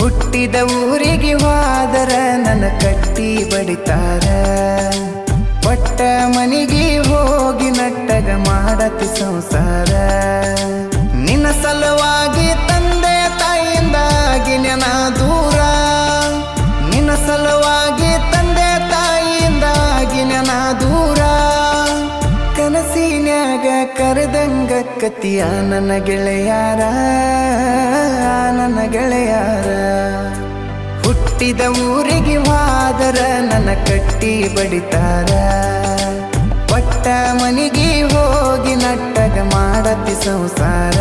ಹುಟ್ಟಿದ ಊರಿಗೆ ಹೋದರ ನನ್ನ ಕಟ್ಟಿ ಬಡಿತಾರ ಪಟ್ಟ ಮನಿಗೆ ಹೋಗಿ ನಟ್ಟಗ ಮಾಡತಿ ಸಂಸಾರ ನಿನ್ನ ಸಲುವಾಗಿ ತಂದೆ ತಾಯಿಯಿಂದಾಗಿ ನೆನ ದೂರ ನಿನ್ನ ಸಲುವಾಗಿ ತಂದೆ ತಾಯಿಯಿಂದಾಗಿ ನೆನ ದೂರ ಕನಸಿನ್ಯಾಗ ಕರೆದಂಗ ಕತಿಯ ನನ್ನ ಗೆಳೆಯಾರ ನನ್ನ ಗೆಳೆಯಾರ ಹುಟ್ಟಿದ ಊರಿಗೆ ಹೋದರ ನನ್ನ ಕಟ್ಟಿ ಬಡಿತಾರ ಪಟ್ಟ ಮನಿಗೆ ಹೋಗಿ ನಟ್ಟಗ ಮಾಡತಿ ಸಂಸಾರ